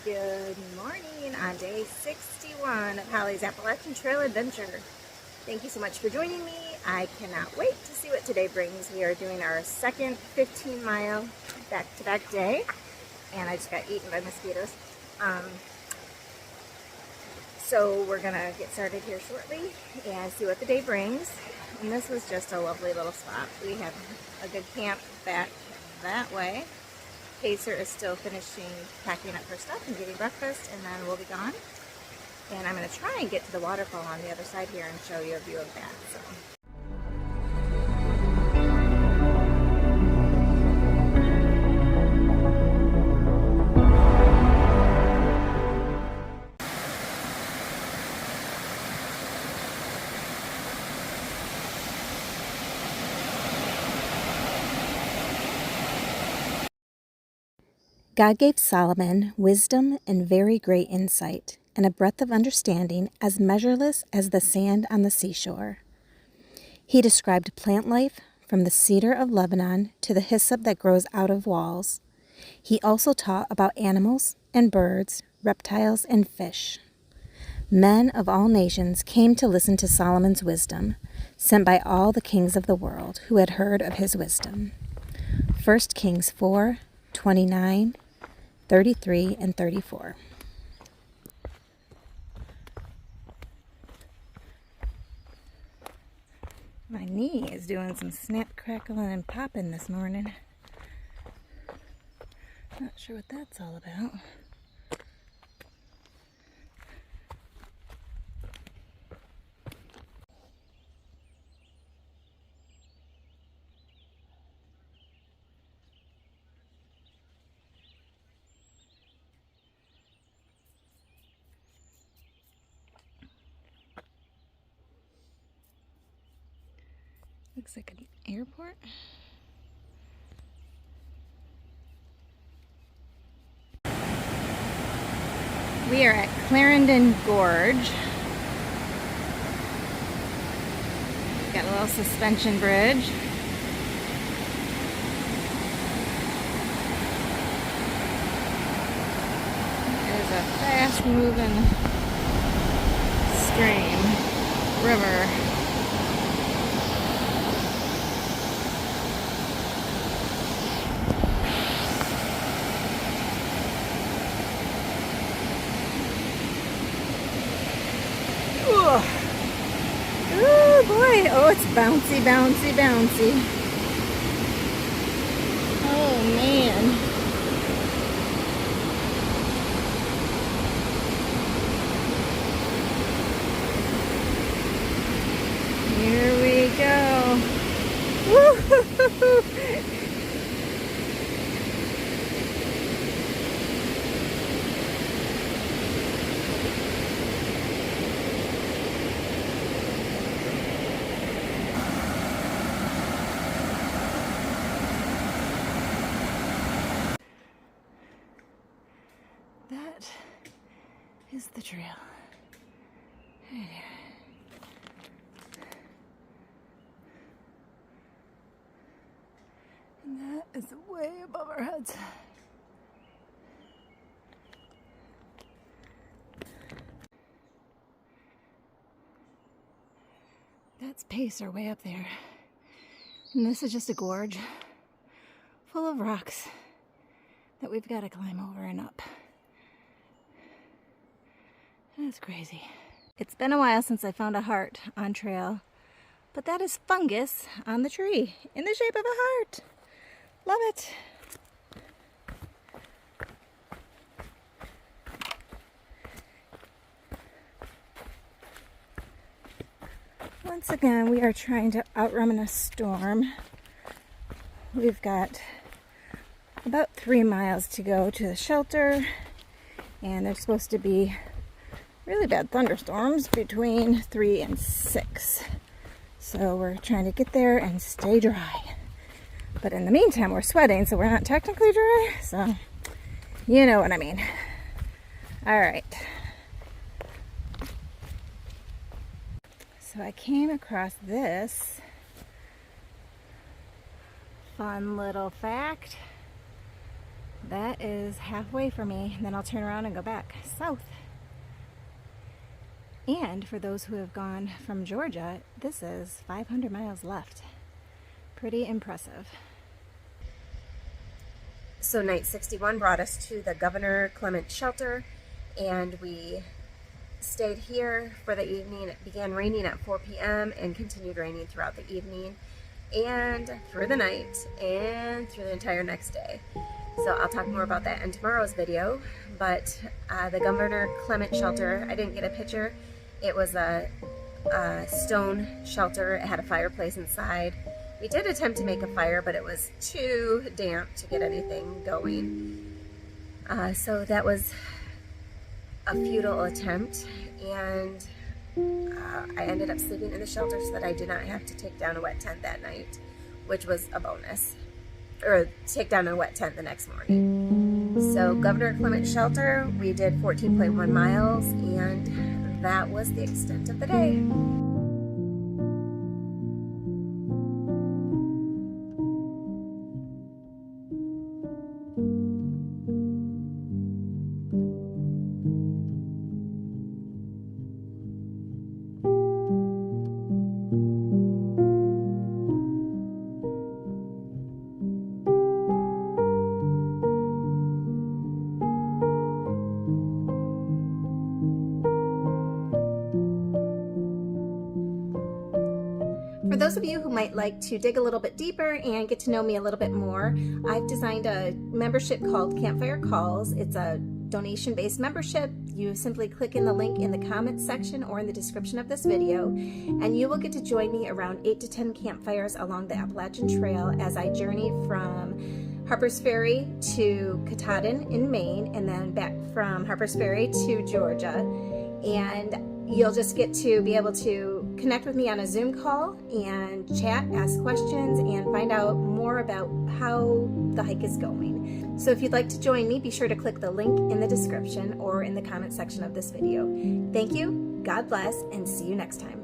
Good morning on day 61 of Holly's Appalachian Trail Adventure. Thank you so much for joining me. I cannot wait to see what today brings. We are doing our second 15-mile back-to-back day, and I just got eaten by mosquitoes. So we're gonna get started here shortly and see what the day brings. And this was just a lovely little spot. We have a good camp back that way. Pacer is still finishing packing up her stuff and getting breakfast, and then we'll be gone. And I'm going to try and get to the waterfall on the other side here and show you a view of that. God gave Solomon wisdom and very great insight, and a breadth of understanding as measureless as the sand on the seashore. He described plant life from the cedar of Lebanon to the hyssop that grows out of walls. He also taught about animals and birds, reptiles and fish. Men of all nations came to listen to Solomon's wisdom, sent by all the kings of the world who had heard of his wisdom. 1 Kings 4:29, 33 and 34. My knee is doing some snap, crackling, and popping this morning. Not sure what that's all about. Looks like an airport. We are at Clarendon Gorge. Got a little suspension bridge. There's a fast-moving stream, river. Oh boy, oh it's bouncy, bouncy, bouncy. Oh man. Here we go. Woo-hoo-hoo-hoo. That is the trail. Right here. And that is way above our heads. That's Pacer way up there. And this is just a gorge full of rocks that we've got to climb over and up. That's crazy. It's been a while since I found a heart on trail, but that is fungus on the tree in the shape of a heart. Love it. Once again, we are trying to outrun a storm. We've got about 3 miles to go to the shelter, and there's supposed to be really bad thunderstorms between 3 and 6. So we're trying to get there and stay dry. But in the meantime, we're sweating, so we're not technically dry. So you know what I mean. All right. So I came across this fun little fact. That is halfway for me, and then I'll turn around and go back south. And for those who have gone from Georgia, this is 500 miles left. Pretty impressive. So night 61 brought us to the Governor Clement shelter, and we stayed here for the evening. It began raining at 4 p.m. and continued raining throughout the evening and through the night and through the entire next day. So I'll talk more about that in tomorrow's video. But the Governor Clement shelter, I didn't get a picture. It was a stone shelter. It had a fireplace inside. We did attempt to make a fire, but it was too damp to get anything going. So that was a futile attempt, and I ended up sleeping in the shelter so that I did not have to take down a wet tent that night, which was a bonus, or take down a wet tent the next morning. So Governor Clement shelter, we did 14.1 miles, and that was the extent of the day. For those of you who might like to dig a little bit deeper and get to know me a little bit more, I've designed a membership called Campfire Calls. It's a donation-based membership. You simply click in the link in the comments section or in the description of this video, and you will get to join me around 8 to 10 campfires along the Appalachian Trail as I journey from Harpers Ferry to Katahdin in Maine, and then back from Harpers Ferry to Georgia. And you'll just get to be able to connect with me on a Zoom call and chat, ask questions, and find out more about how the hike is going. So if you'd like to join me, be sure to click the link in the description or in the comment section of this video. Thank you, God bless, and see you next time.